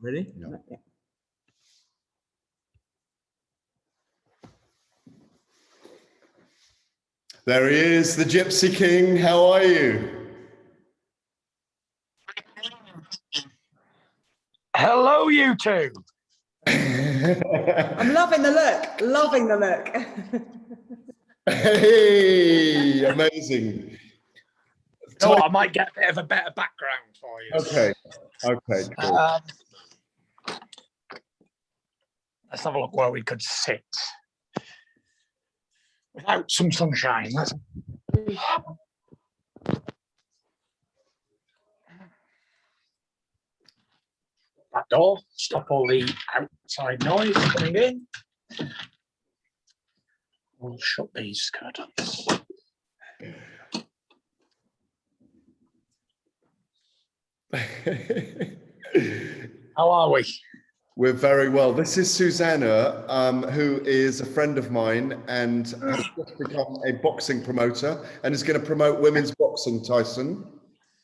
Really? Yeah. Yeah. There he is, the Gypsy King. How are you? Hello, you two. I'm loving the look. Loving the look. Hey, amazing. So I might get a bit of a better background for you. Okay, cool. Let's have a look where we could sit without some sunshine. That door, stop all the outside noise coming in. We'll shut these curtains. How are we? We're very well. This is Susannah, who is a friend of mine and has just become a boxing promoter and is going to promote women's boxing, Tyson.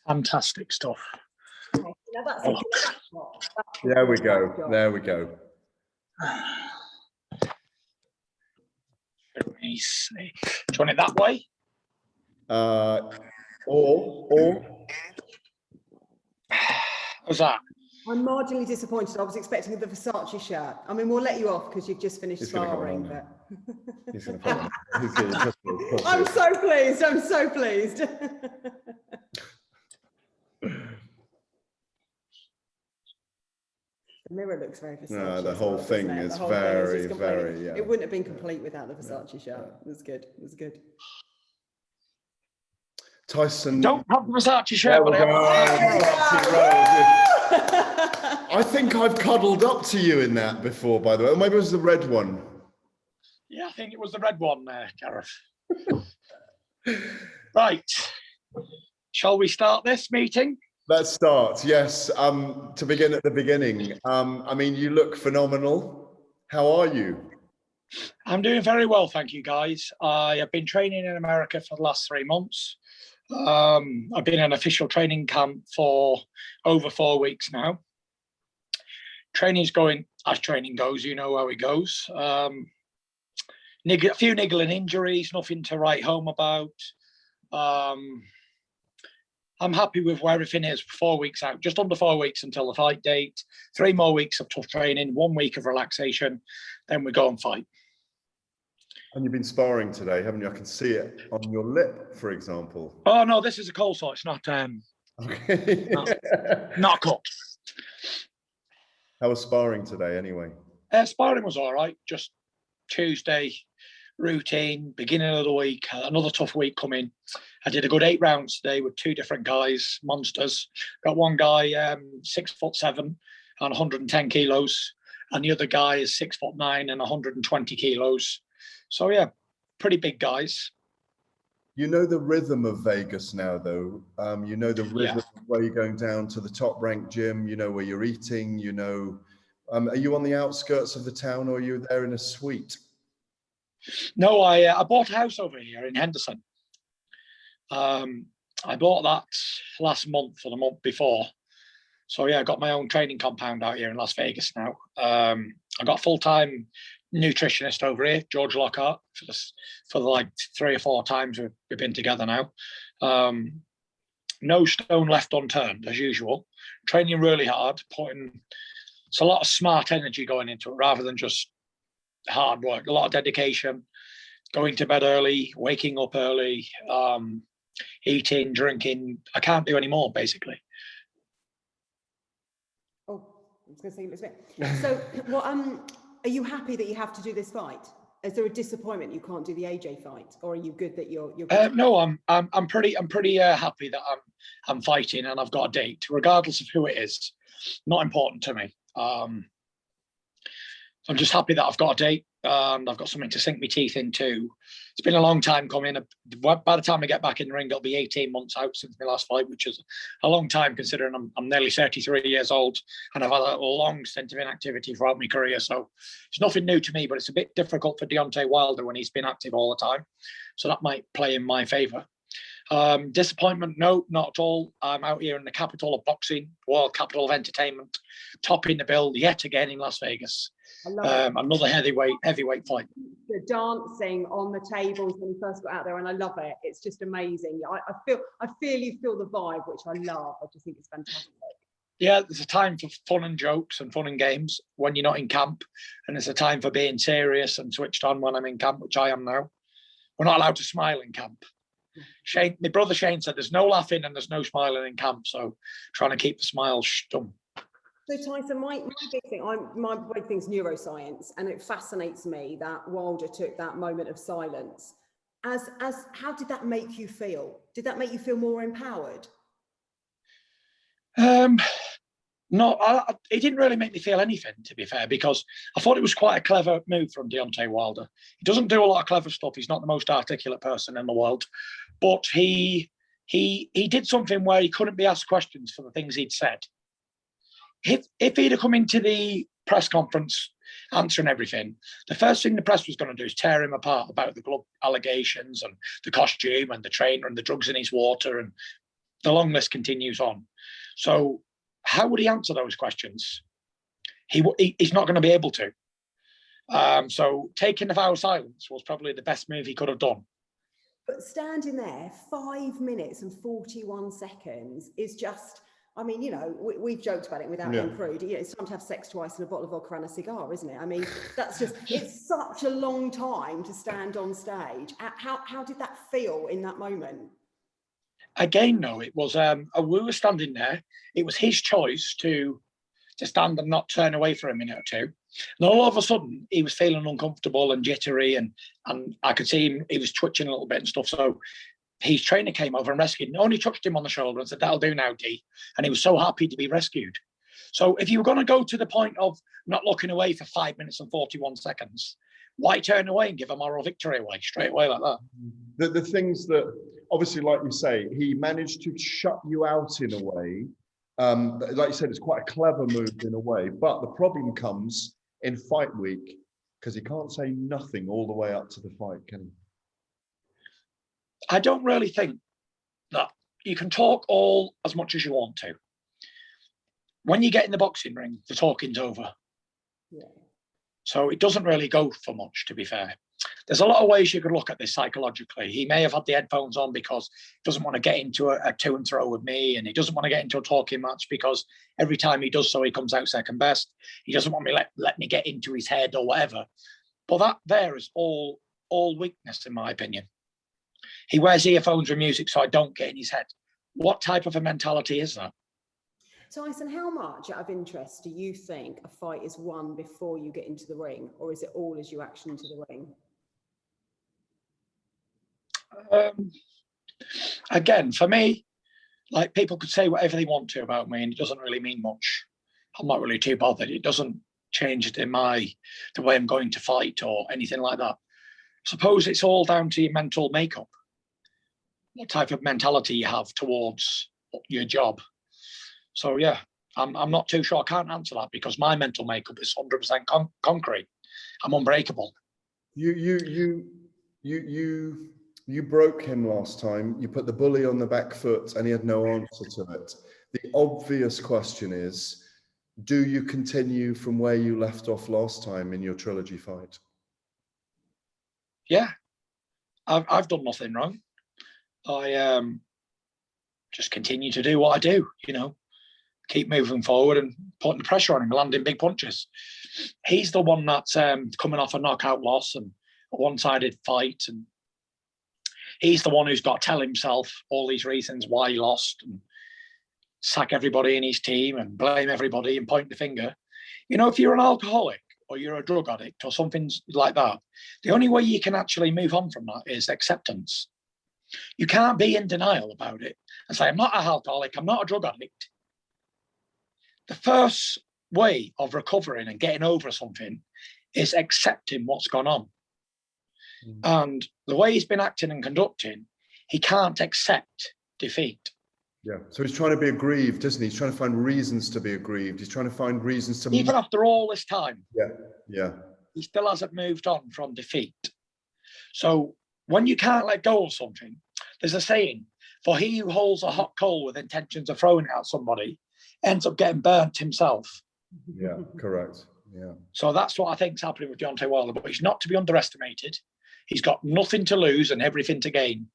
Fantastic stuff. Okay, now that's a There we go. There we go. Let me see. Do you want it that way? Or How's that? I'm marginally disappointed. I was expecting the Versace shirt. I mean, we'll let you off because you've just finished He's gonna go sparring. on now. But he's going to he's going to I'm so pleased. I'm so pleased. The mirror looks very Versace. No, the as whole well, thing doesn't it? is The whole thing is very, just completely- very, yeah. It wouldn't have been complete without the Versace shirt. It was good. It was good. Tyson. Don't have the Versace shirt, There we but I have. go. I think I've cuddled up to you in that before, by the way. Or maybe it was the red one. Yeah, I think it was the red one there, Gareth. Right. Shall we start this meeting? Let's start. Yes. To begin at the beginning. I mean, you look phenomenal. How are you? I'm doing very well, thank you, guys. I have been training in America for the last 3 months. I've been in an official training camp for over 4 weeks now. Training's going as training goes, you know how it goes. A few niggling injuries, nothing to write home about. I'm happy with where everything is. 4 weeks out, just under 4 weeks until the fight date. 3 more weeks of tough training, 1 week of relaxation, then we go and fight. And you've been sparring today, haven't you? I can see it on your lip, for example. Oh no, this is a cold sore. It's not Okay. not cut. How was sparring today, anyway? Sparring was all right. Just Tuesday routine, beginning of the week. Another tough week coming. I did a good 8 rounds today with 2 different guys, monsters. Got one guy 6'7" and 110 kilos, and the other guy is 6'9" and 120 kilos. So yeah, pretty big guys. You know the rhythm of Vegas now, though. You know the rhythm of where you're going down to the top-ranked gym. You know where you're eating. You know, are you on the outskirts of the town, or are you there in a suite? No, I bought a house over here in Henderson. I bought that last month or the month before. So yeah, I got my own training compound out here in Las Vegas now. I got a full-time nutritionist over here, George Lockhart, for like 3 or 4 times we've been together now. No stone left unturned, as usual. Training really hard, it's a lot of smart energy going into it rather than just hard work. A lot of dedication, going to bed early, waking up early, eating, drinking. I can't do any more, basically. Oh, I was going to say it's me. So, well, are you happy that you have to do this fight? Is there a disappointment you can't do the AJ fight, or are you good that you're No, I'm pretty happy that I'm fighting and I've got a date, regardless of who it is. Not important to me. I'm just happy that I've got a date and I've got something to sink my teeth into. It's been a long time coming. By the time I get back in the ring, it'll be 18 months out since my last fight, which is a long time considering I'm nearly 33 years old and I've had a long stint of inactivity throughout my career. So it's nothing new to me, but it's a bit difficult for Deontay Wilder when he's been active all the time. So that might play in my favor. Disappointment? No, not at all. I'm out here in the capital of boxing, world capital of entertainment, topping the bill yet again in Las Vegas. I love it. Another heavyweight fight. The dancing on the tables when you first got out there, and I love it. It's just amazing. I feel you feel the vibe, which I love. I just think it's fantastic. Yeah, there's a time for fun and jokes and fun and games when you're not in camp, and there's a time for being serious and switched on when I'm in camp, which I am now. We're not allowed to smile in camp. Shane, my brother Shane said there's no laughing and there's no smiling in camp, so trying to keep the smile dumb. So Tyson, my big thing's neuroscience, and it fascinates me that Wilder took that moment of silence. How did that make you feel? Did that make you feel more empowered? No, it didn't really make me feel anything, to be fair, because I thought it was quite a clever move from Deontay Wilder. He doesn't do a lot of clever stuff. He's not the most articulate person in the world, but he did something where he couldn't be asked questions for the things he'd said. If he'd have come into the press conference answering everything, the first thing the press was going to do is tear him apart about the glove allegations and the costume and the trainer and the drugs in his water, and the long list continues on. So how would he answer those questions? He's not going to be able to. So taking the vow of silence was probably the best move he could have done. But standing there 5 minutes and 41 seconds is just, I mean, you know, we've joked about it without being crude. You know, it's time to have sex twice and a bottle of vodka and a cigar, isn't it? I mean, that's just, it's such a long time to stand on stage. How did that feel in that moment? Again, no, it was, we were standing there. It was his choice to stand and not turn away for a minute or two. And all of a sudden, he was feeling uncomfortable and jittery, and I could see him, he was twitching a little bit and stuff. So his trainer came over and rescued him, only touched him on the shoulder and said, "That'll do now, D." And he was so happy to be rescued. So if you were going to go to the point of not looking away for 5 minutes and 41 seconds, why turn away and give a moral victory away straight away like that? The things that, obviously, like you say, he managed to shut you out in a way. Like you said, it's quite a clever move in a way. But the problem comes in fight week because he can't say nothing all the way up to the fight, can he? I don't really think that you can talk all as much as you want to. When you get in the boxing ring, the talking's over. Yeah. So it doesn't really go for much, to be fair. There's a lot of ways you could look at this psychologically. He may have had the headphones on because he doesn't want to get into a to and fro with me, and he doesn't want to get into a talking match because every time he does so, he comes out second best. He doesn't want me let me get into his head or whatever. But that there is all weakness, in my opinion. He wears earphones with music so I don't get in his head. What type of a mentality is that? Tyson, how much out of interest do you think a fight is won before you get into the ring, or is it all as you action into the ring? Again, for me, like, people could say whatever they want to about me and it doesn't really mean much. I'm not really too bothered. It doesn't change the way I'm going to fight or anything like that. Suppose it's all down to your mental makeup, what type of mentality you have towards your job. So yeah, I'm not too sure. I can't answer that because my mental makeup is 100% concrete. I'm unbreakable. You broke him last time. You put the bully on the back foot and he had no answer to it. The obvious question is, do you continue from where you left off last time in your trilogy fight? Yeah, I've done nothing wrong. I just continue to do what I do, you know, keep moving forward and putting the pressure on him, landing big punches. He's the one that's coming off a knockout loss and a one-sided fight, and he's the one who's got to tell himself all these reasons why he lost and sack everybody in his team and blame everybody and point the finger. You know, if you're an alcoholic or you're a drug addict or something like that, the only way you can actually move on from that is acceptance. You can't be in denial about it and say, I'm not an alcoholic, I'm not a drug addict. The first way of recovering and getting over something is accepting what's gone on. And the way he's been acting and conducting, he can't accept defeat. Yeah, so he's trying to be aggrieved, isn't he? He's trying to find reasons to be aggrieved. He's trying to find reasons to... Even after all this time. Yeah. He still hasn't moved on from defeat. So when you can't let go of something, there's a saying, For he who holds a hot coal with intentions of throwing it at somebody ends up getting burnt himself. Yeah, correct. Yeah. So that's what I think is happening with Deontay Wilder, but he's not to be underestimated. He's got nothing to lose and everything to gain.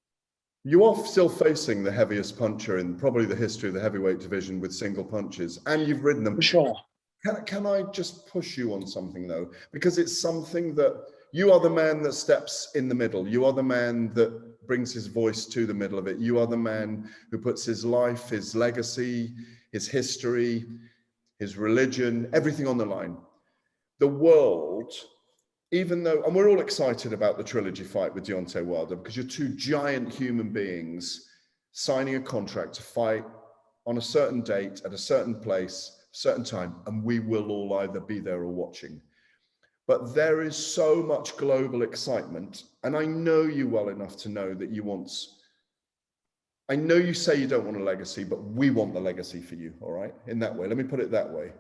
You are still facing the heaviest puncher in probably the history of the heavyweight division with single punches, and you've ridden them. For sure. Can I just push you on something though? Because it's something that you are the man that steps in the middle. You are the man that brings his voice to the middle of it. You are the man who puts his life, his legacy, his history, his religion, everything on the line. The world, even though, and we're all excited about the trilogy fight with Deontay Wilder because you're two giant human beings signing a contract to fight on a certain date at a certain place, certain time, and we will all either be there or watching. But there is so much global excitement, and I know you well enough to know that you want, I know you say you don't want a legacy, but we want the legacy for you, all right? In that way, let me put it that way.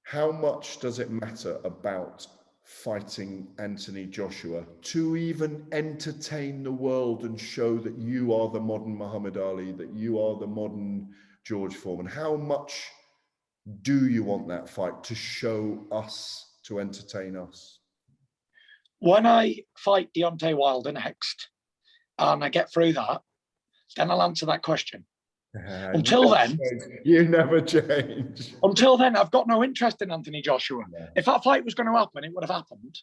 How much does it matter about fighting Anthony Joshua to even entertain the world and show that you are the modern Muhammad Ali, that you are the modern George Foreman? How much do you want that fight to show us, to entertain us? When I fight Deontay Wilder next, and I get through that, then I'll answer that question. Until then, you never change. Until then, I've got no interest in Anthony Joshua. Yeah. If that fight was going to happen, it would have happened.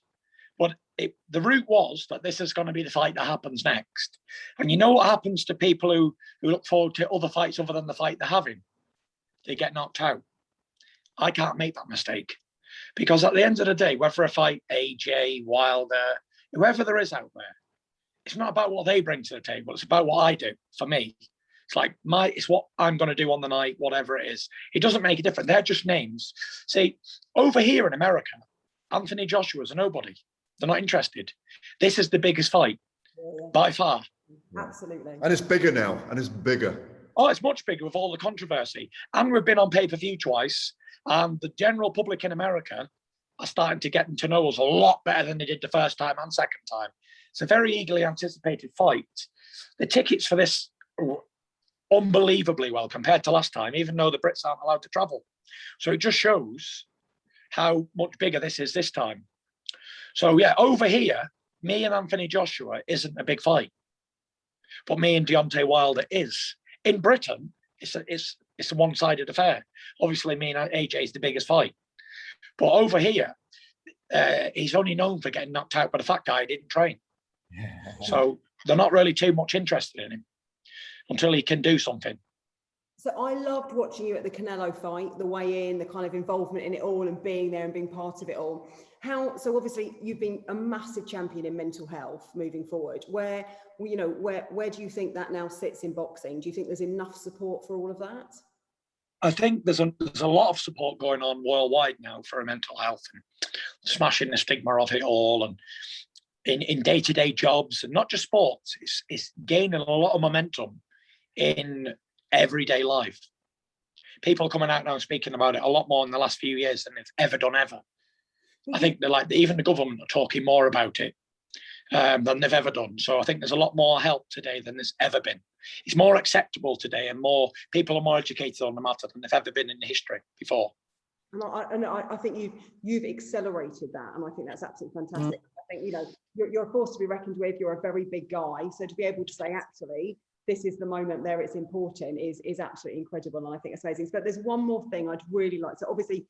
But the route was that this is going to be the fight that happens next. And you know what happens to people who look forward to other fights other than the fight they're having? They get knocked out. I can't make that mistake. Because at the end of the day, whether I fight AJ, Wilder, whoever there is out there, it's not about what they bring to the table. It's about what I do for me. It's like it's what I'm going to do on the night, whatever it is. It doesn't make a difference. They're just names. See, over here in America, Anthony Joshua's a nobody. They're not interested. This is the biggest fight by far. Absolutely. And it's bigger now, and it's bigger. Oh, it's much bigger with all the controversy. And we've been on pay-per-view twice. And the general public in America are starting to get to know us a lot better than they did the first time and second time. It's a very eagerly anticipated fight. The tickets for this unbelievably well compared to last time, even though the Brits aren't allowed to travel. So it just shows how much bigger this is this time. So yeah, over here, me and Anthony Joshua isn't a big fight, but me and Deontay Wilder is. In Britain, it's a one-sided affair. Obviously, me and AJ is the biggest fight, but over here, he's only known for getting knocked out by the fat guy who didn't train. So they're not really too much interested in him until he can do something. So I loved watching you at the Canelo fight, the weigh-in, the kind of involvement in it all and being there and being part of it all. So obviously you've been a massive champion in mental health moving forward. Where do you think that now sits in boxing? Do you think there's enough support for all of that? I think there's a lot of support going on worldwide now for mental health and smashing the stigma of it all, and in day-to-day jobs and not just sports. It's gaining a lot of momentum in everyday life. People are coming out now and speaking about it a lot more in the last few years than they've ever done ever. I think even the government are talking more about it than they've ever done. So I think there's a lot more help today than there's ever been. It's more acceptable today, and more people are more educated on the matter than they've ever been in history before. And I think you've accelerated that, and I think that's absolutely fantastic. I think you're a force to be reckoned with. You're a very big guy, so to be able to say actually this is the moment there, it's important, is absolutely incredible, and I think it's amazing. But there's one more thing I'd really like. So obviously,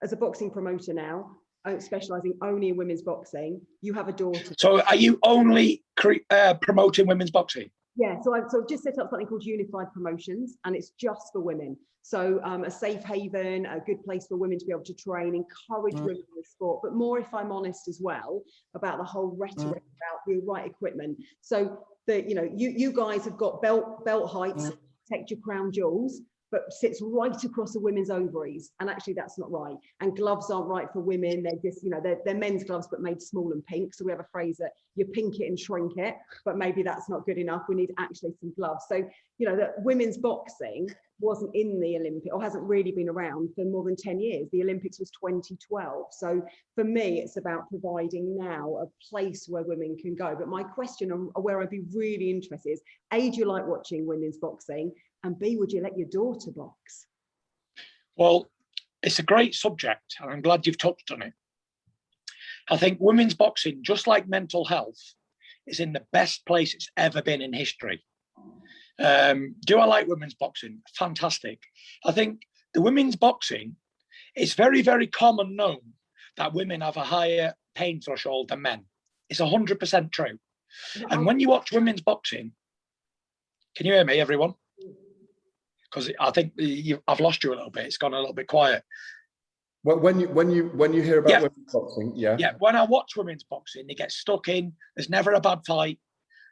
as a boxing promoter now, specialising only in women's boxing, you have a daughter. So are you only promoting women's boxing? Yeah, so I've just set up something called Unified Promotions, and it's just for women. So a safe haven, a good place for women to be able to train, encourage women in the sport, but more, if I'm honest as well, about the whole rhetoric about the right equipment. So you guys have got belt heights, protect your crown jewels. but sits right across the women's ovaries. And actually that's not right. And gloves aren't right for women. They're just, they're men's gloves, but made small and pink. So we have a phrase that you pink it and shrink it, but maybe that's not good enough. We need actually some gloves. So, that women's boxing wasn't in the Olympics, or hasn't really been around for more than 10 years. The Olympics was 2012. So for me, it's about providing now a place where women can go. But my question, and where I'd be really interested, is A, do you like watching women's boxing? And B, would you let your daughter box? Well, it's a great subject, and I'm glad you've touched on it. I think women's boxing, just like mental health, is in the best place it's ever been in history. Do I like women's boxing? Fantastic. I think the women's boxing, it's very, very common known that women have a higher pain threshold than men. It's 100% true. And when you watch women's boxing, can you hear me, everyone? Because I think I've lost you a little bit. It's gone a little bit quiet. Well, when you hear about women's boxing, yeah. When I watch women's boxing, they get stuck in. There's never a bad fight.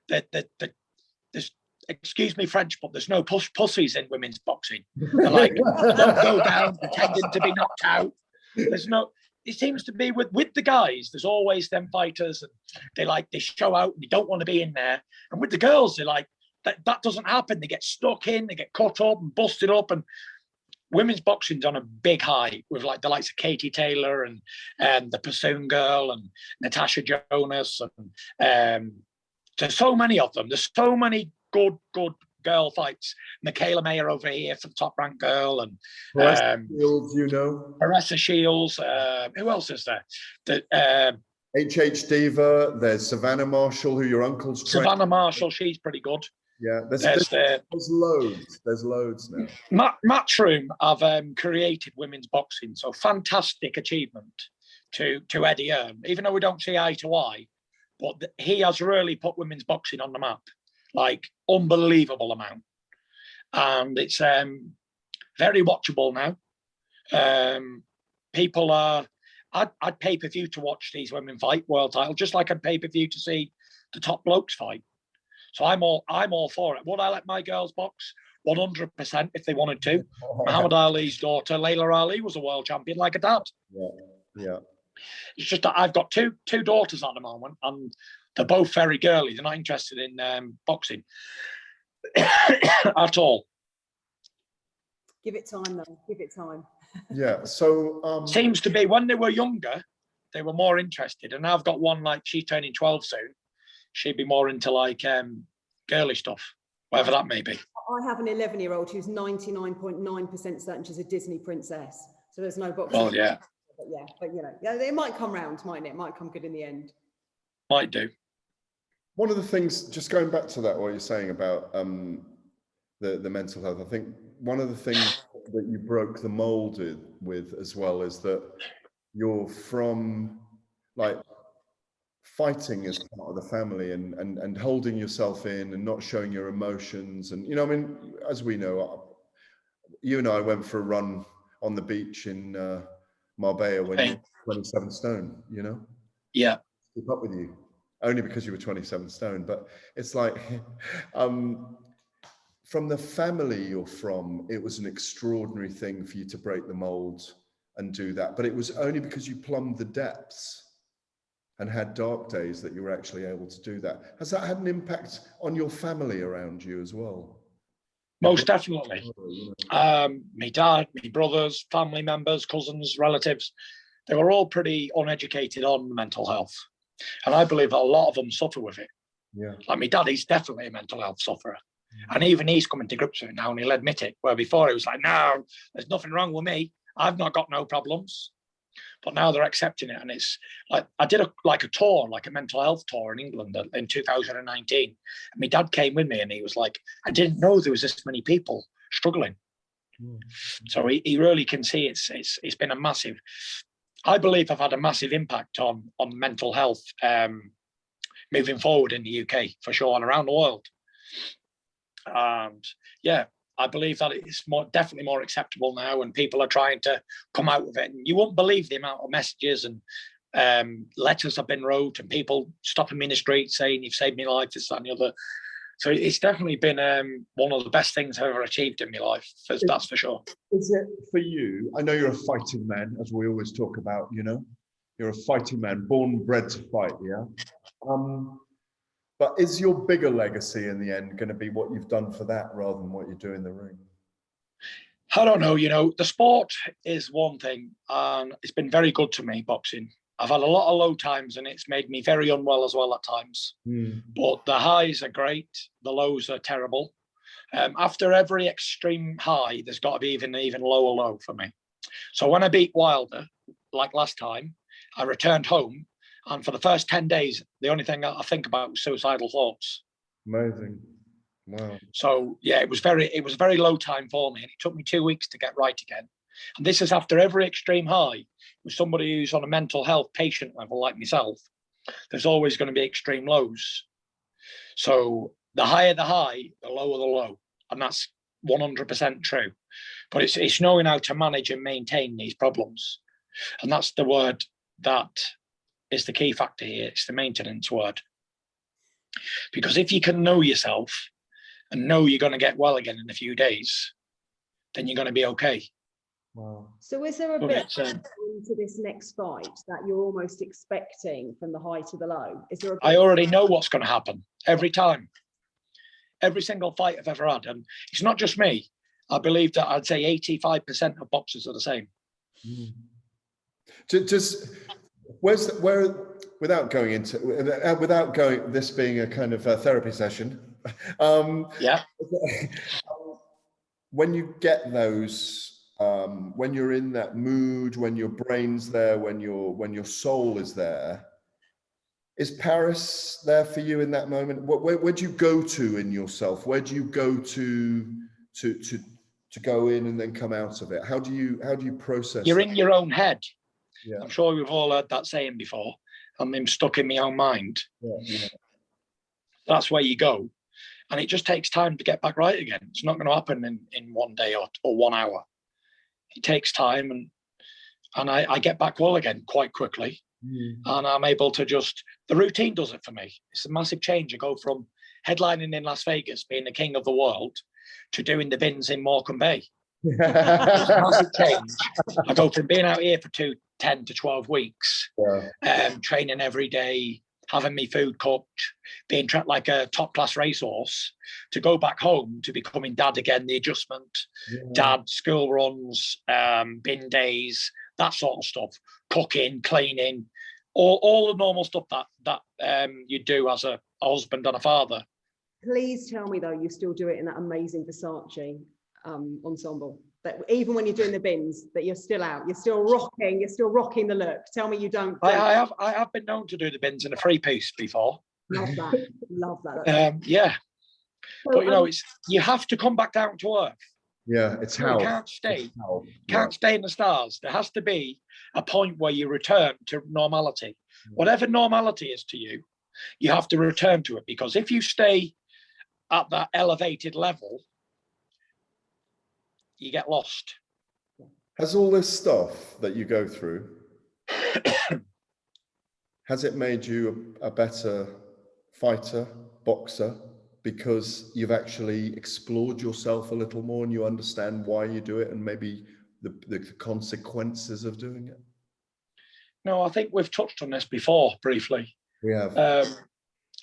There's, excuse me, French, but there's no pussies in women's boxing. They're like, don't go down pretending to be knocked out. There's no. It seems to be with the guys. There's always them fighters, and they show out and they don't want to be in there. And with the girls, they're like, that doesn't happen. They get stuck in, they get cut up and busted up. And women's boxing's on a big high with like the likes of Katie Taylor and the Pursuit Girl and Natasha Jonas. And there's so many of them. There's so many good girl fights. Michaela Mayer over here for the Top Rank Girl, and Shields, Marissa Shields. Who else is there? HH Diva. There's Savannah Marshall, who your uncle's trained. Savannah Marshall, she's pretty good. Yeah, there's loads. There's loads now. Matchroom have created women's boxing, so fantastic achievement to Eddie Earn. Even though we don't see eye to eye, but he has really put women's boxing on the map, like unbelievable amount, and it's very watchable now. People are. I'd pay per view to watch these women fight world title, just like I'd pay per view to see the top blokes fight. So I'm all for it. Would I let my girls box? 100% if they wanted to. Muhammad Ali's daughter, Layla Ali, was a world champion like a dad. Yeah. It's just that I've got two daughters at the moment, and they're both very girly. They're not interested in boxing at all. Give it time, though. Give it time. Yeah. So seems to be when they were younger, they were more interested. And now I've got one, like, she's turning 12 soon. She'd be more into like girly stuff, whatever that may be. I have an 11-year-old who's 99.9% certain she's a Disney princess. So there's no boxing. Oh yeah. But it might come round, mightn't it? It might come good in the end. Might do. One of the things, just going back to that, what you're saying about the mental health, I think one of the things that you broke the mold with as well is that you're from like fighting as part of the family and holding yourself in and not showing your emotions. And, I mean, as we know, you and I went for a run on the beach in Marbella when you were 27 stone, Yeah. Keep up with you, only because you were 27 stone. But it's like, from the family you're from, it was an extraordinary thing for you to break the mold and do that. But it was only because you plumbed the depths and had dark days that you were actually able to do that. Has that had an impact on your family around you as well? Most definitely. My dad, my brothers, family members, cousins, relatives, they were all pretty uneducated on mental health. And I believe that a lot of them suffer with it. Yeah. Like my dad, he's definitely a mental health sufferer. And even he's coming to grips with it now, and he'll admit it. Where before he was like, no, there's nothing wrong with me. I've not got no problems. But now they're accepting it. And it's like, I did a tour, like a mental health tour in England in 2019. And my dad came with me and he was like, I didn't know there was this many people struggling. So he really can see it's been a massive, I believe I've had a massive impact on mental health moving forward in the UK for sure and around the world. And yeah, I believe that it's definitely more acceptable now, and people are trying to come out with it. And you won't believe the amount of messages and letters have been wrote, and people stopping me in the street saying, "You've saved my life," this, that, and the other. So it's definitely been one of the best things I've ever achieved in my life. That's for sure. Is it for you? I know you're a fighting man, as we always talk about. You know, you're a fighting man, born bred to fight. Yeah. But is your bigger legacy in the end going to be what you've done for that, rather than what you do in the ring? I don't know. You know, the sport is one thing, and it's been very good to me, boxing. I've had a lot of low times, and it's made me very unwell as well at times. But the highs are great. The lows are terrible. After every extreme high, there's got to be even lower low for me. So when I beat Wilder, like last time, I returned home, and for the first 10 days, the only thing I think about was suicidal thoughts. Amazing. Wow. So yeah, it was a very low time for me, and it took me 2 weeks to get right again. And this is after every extreme high. With somebody who's on a mental health patient level like myself, there's always going to be extreme lows. So the higher the high, the lower the low, and that's 100% true. But it's knowing how to manage and maintain these problems, and that's the word that is the key factor here. It's the maintenance word. Because if you can know yourself and know you're going to get well again in a few days, then you're going to be okay. Wow. So is there a bit into this next fight that you're almost expecting from the high to the low? Is there I already know what's going to happen every time. Every single fight I've ever had. And it's not just me. I believe that I'd say 85% of boxers are the same. Just without going this being a kind of a therapy session. Yeah. When you get those, when you're in that mood, when your brain's there, when your soul is there, is Paris there for you in that moment? Where do you go to in yourself? Where do you go to go in and then come out of it? How do you process? You're in your own head. Yeah. I'm sure we've all heard that saying before. I'm stuck in my own mind. Yeah. That's where you go. And it just takes time to get back right again. It's not going to happen in 1 day or 1 hour. It takes time, and I get back well again quite quickly. And I'm able to the routine does it for me. It's a massive change. I go from headlining in Las Vegas, being the king of the world, to doing the bins in Morecambe Bay. It's a massive change. I go from being out here for 10 to 12 weeks, training every day, having me food cooked, being trapped like a top-class racehorse, to go back home to becoming dad again, the adjustment, dad, school runs, bin days, that sort of stuff, cooking, cleaning, all the normal stuff that you do as a husband and a father. Please tell me, though, you still do it in that amazing Versace ensemble. That even when you're doing the bins, that you're still out, you're still rocking the look. Tell me you don't. I have been known to do the bins in a 3-piece before. Love that. Yeah. So, but you have to come back down to earth. Yeah, it's how. You can't stay in the stars. There has to be a point where you return to normality. Whatever normality is to you, you have to return to it, because if you stay at that elevated level, you get lost. Has all this stuff that you go through, has it made you a better fighter, boxer, because you've actually explored yourself a little more and you understand why you do it and maybe the consequences of doing it? No, I think we've touched on this before briefly. We have.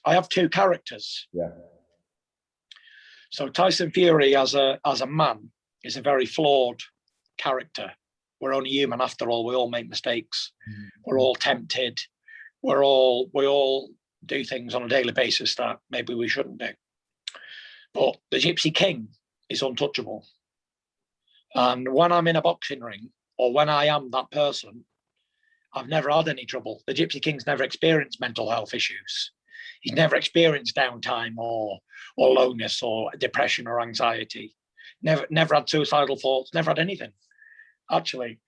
I have 2 characters. Yeah. So Tyson Fury as a man is a very flawed character. We're only human after all. We all make mistakes. We're all tempted. We all do things on a daily basis that maybe we shouldn't do. But the Gypsy King is untouchable. And when I'm in a boxing ring, or when I am that person, I've never had any trouble. The Gypsy King's never experienced mental health issues. He's never experienced downtime or lowness or depression or anxiety. Never had suicidal thoughts, never had anything, actually.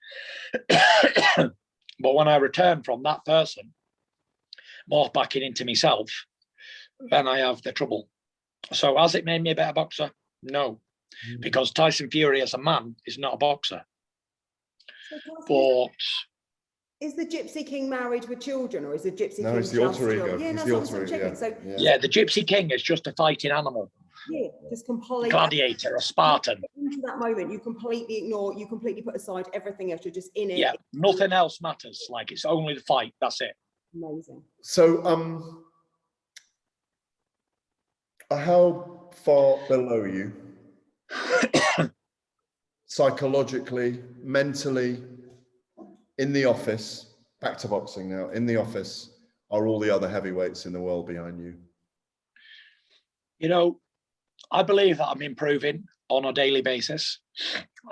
But when I return from that person, morph back into myself, then I have the trouble. So has it made me a better boxer? No, because Tyson Fury as a man is not a boxer. But Is the Gypsy King married with children, or is the Gypsy King? No, it's the alter ego. Yeah, it's no, the that's alter what I'm checking. So yeah, the Gypsy King is just a fighting animal. Yeah, just completely. Gladiator, a Spartan. Into that moment, you completely ignore, you completely put aside everything else. You're just in it. Yeah, nothing else matters. Like, it's only the fight. That's it. Amazing. So, how far below you, psychologically, mentally, in the office, back to boxing now, in the office, are all the other heavyweights in the world behind you? You know, I believe that I'm improving on a daily basis.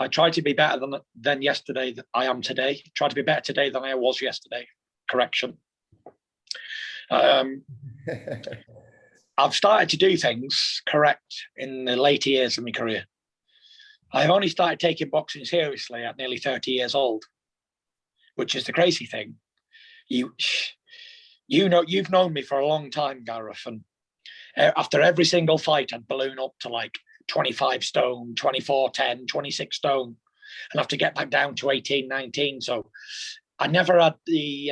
I try to be better than yesterday that I am today. Try to be better today than I was yesterday. Correction. I've started to do things correct in the later years of my career. I've only started taking boxing seriously at nearly 30 years old, which is the crazy thing. You know, you've known me for a long time, Gareth, and after every single fight, I'd balloon up to like 25 stone, 24, 10, 26 stone, and have to get back down to 18, 19. So I never had the,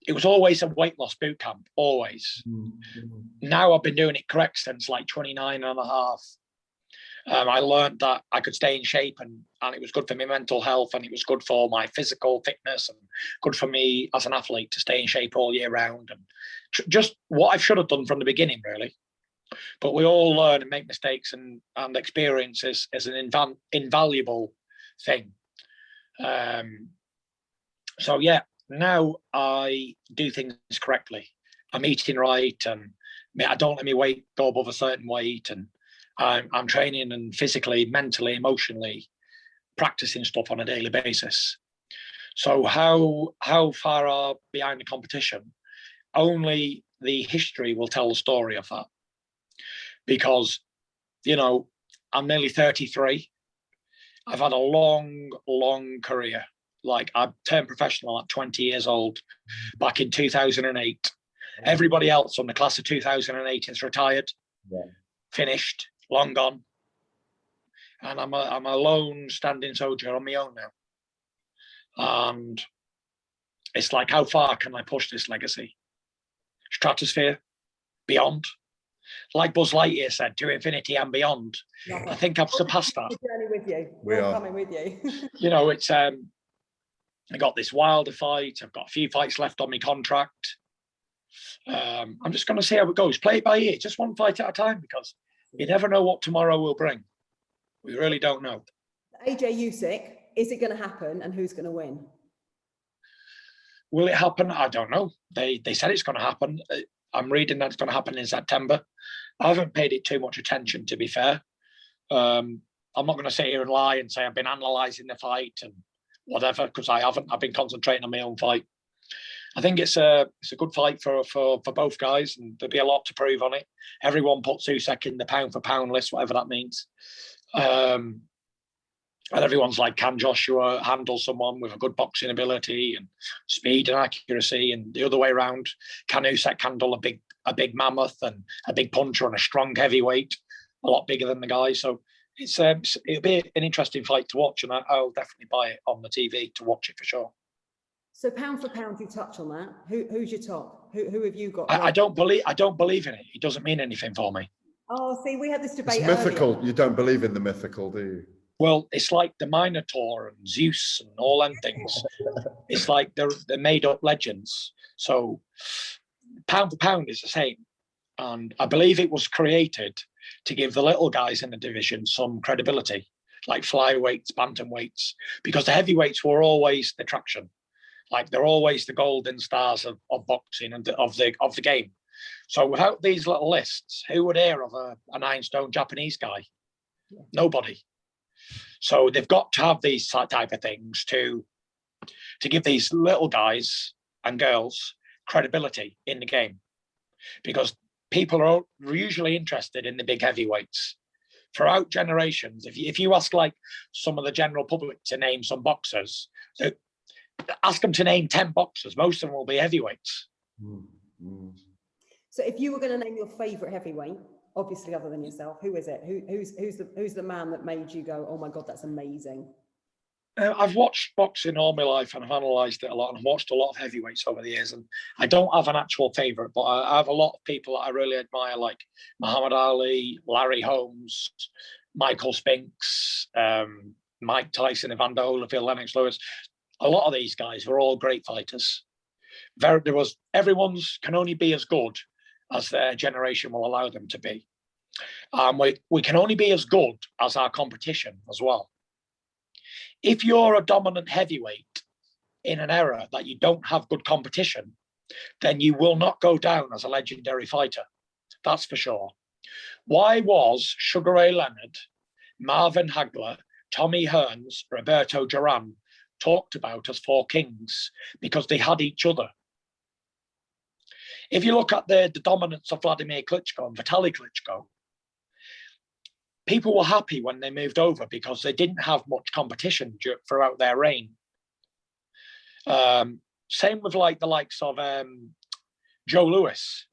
it was always a weight loss boot camp, always. Mm-hmm. Now I've been doing it correct since like 29 and a half. I learned that I could stay in shape, and it was good for my mental health, and it was good for my physical fitness, and good for me as an athlete to stay in shape all year round. And just what I should have done from the beginning, really. But we all learn and make mistakes, and experience is an invaluable thing. So yeah, now I do things correctly. I'm eating right, and I don't let my weight go above a certain weight, and I'm training and physically, mentally, emotionally practicing stuff on a daily basis. So how far are behind the competition? Only the history will tell the story of that. Because, you know, I'm nearly 33. I've had a long, long career. Like, I turned professional at 20 years old back in 2008. Everybody else on the class of 2008 is retired, finished, long gone. And I'm a lone standing soldier on my own now. And it's like, how far can I push this legacy? Stratosphere, beyond. Like Buzz Lightyear said, to infinity and beyond. I think I've surpassed that. Journey with you. We're coming with you. You know, it's I got this Wilder fight. I've got a few fights left on my contract. I'm just going to see how it goes. Play it by ear, just one fight at a time, because you never know what tomorrow will bring. We really don't know. AJ Usyk, is it going to happen, and who's going to win? Will it happen? I don't know. They said it's going to happen. I'm reading that it's going to happen in September. I haven't paid it too much attention, to be fair. I'm not going to sit here and lie and say I've been analysing the fight and whatever, because I haven't. I've been concentrating on my own fight. I think it's a good fight for both guys, and there'll be a lot to prove on it. Everyone puts Usyk in the pound for pound list, whatever that means. And everyone's like, can Joshua handle someone with a good boxing ability and speed and accuracy? And the other way around, can Usyk handle a big mammoth and a big puncher and a strong heavyweight, a lot bigger than the guy? So it'll be an interesting fight to watch, and I'll definitely buy it on the TV to watch it for sure. So pound for pound, you touch on that. Who's your top? Who have you got? I don't believe in it. It doesn't mean anything for me. Oh, see, we had this debate. It's mythical. Earlier. You don't believe in the mythical, do you? Well, it's like the Minotaur and Zeus and all them things. It's like they're made up legends. So pound for pound is the same. And I believe it was created to give the little guys in the division some credibility, like flyweights, bantamweights, because the heavyweights were always the attraction. Like, they're always the golden stars of boxing and of the game. So without these little lists, who would hear of a 9-stone Japanese guy? Nobody. So they've got to have these type of things to give these little guys and girls credibility in the game, because people are usually interested in the big heavyweights. Throughout generations, if you ask like some of the general public to name some boxers, ask them to name 10 boxers, most of them will be heavyweights. Mm-hmm. So if you were going to name your favourite heavyweight, obviously other than yourself, who is it? Who's the man that made you go, oh my God, that's amazing? I've watched boxing all my life and I've analysed it a lot, and I've watched a lot of heavyweights over the years, and I don't have an actual favourite, but I have a lot of people that I really admire, like Muhammad Ali, Larry Holmes, Michael Spinks, Mike Tyson, Evander Holyfield, Lennox Lewis. A lot of these guys were all great fighters. Everyone's can only be as good as their generation will allow them to be. We can only be as good as our competition as well. If you're a dominant heavyweight in an era that you don't have good competition, then you will not go down as a legendary fighter. That's for sure. Why was Sugar Ray Leonard, Marvin Hagler, Tommy Hearns, Roberto Duran talked about as four kings? Because they had each other. If you look at the dominance of Vladimir Klitschko and Vitaly Klitschko, people were happy when they moved over because they didn't have much competition throughout their reign. Same with like the likes of Joe Louis.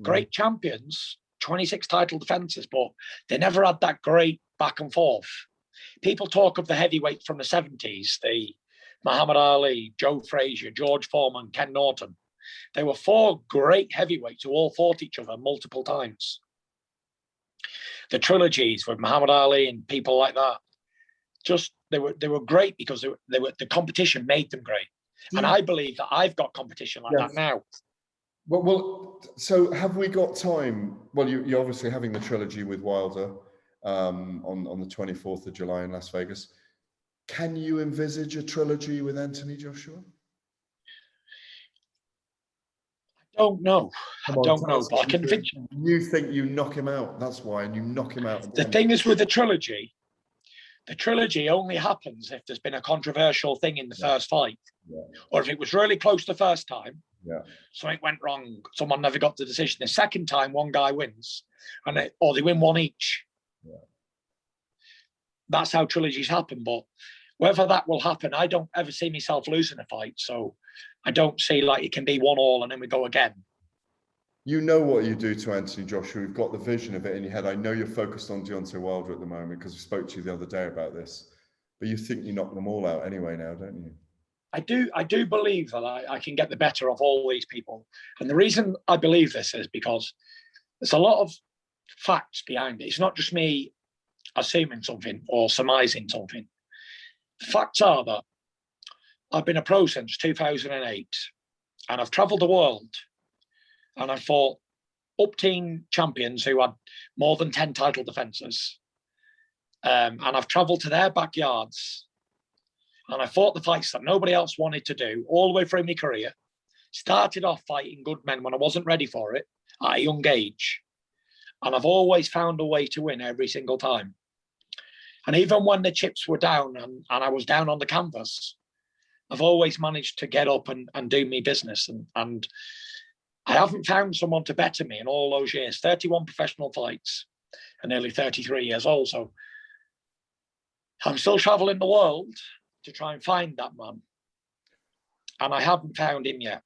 Great champions, 26 title defenses, but they never had that great back and forth. People talk of the heavyweights from the 70s, the Muhammad Ali, Joe Frazier, George Foreman, Ken Norton. They were four great heavyweights who all fought each other multiple times. The trilogies with Muhammad Ali and people like that, just they were great because the competition made them great. And I believe that I've got competition like that now. Well, so have we got time? Well, you're obviously having the trilogy with Wilder on the 24th of July in Las Vegas. Can you envisage a trilogy with Anthony Joshua? I don't know. I don't know, but I can think. You think you knock him out? That's why, and you knock him out. The thing is with the trilogy only happens if there's been a controversial thing in the first fight, or if it was really close the first time. Something went wrong. Someone never got the decision. The second time, one guy wins, or they win one each. That's how trilogies happen. But whether that will happen, I don't ever see myself losing a fight. So I don't see like it can be 1-1 and then we go again. You know what you do to Anthony Joshua. You've got the vision of it in your head. I know you're focused on Deontay Wilder at the moment because we spoke to you the other day about this. But you think you knock them all out anyway now, don't you? I do believe that I can get the better of all these people. And the reason I believe this is because there's a lot of facts behind it. It's not just me assuming something or surmising something. The facts are that I've been a pro since 2008 and I've travelled the world and I fought up-team champions who had more than 10 title defences. And I've travelled to their backyards and I fought the fights that nobody else wanted to do all the way through my career. Started off fighting good men when I wasn't ready for it at a young age. And I've always found a way to win every single time. And even when the chips were down and I was down on the canvas, I've always managed to get up and do me business. And I haven't found someone to better me in all those years. 31 professional fights and nearly 33 years old. So I'm still traveling the world to try and find that man. And I haven't found him yet.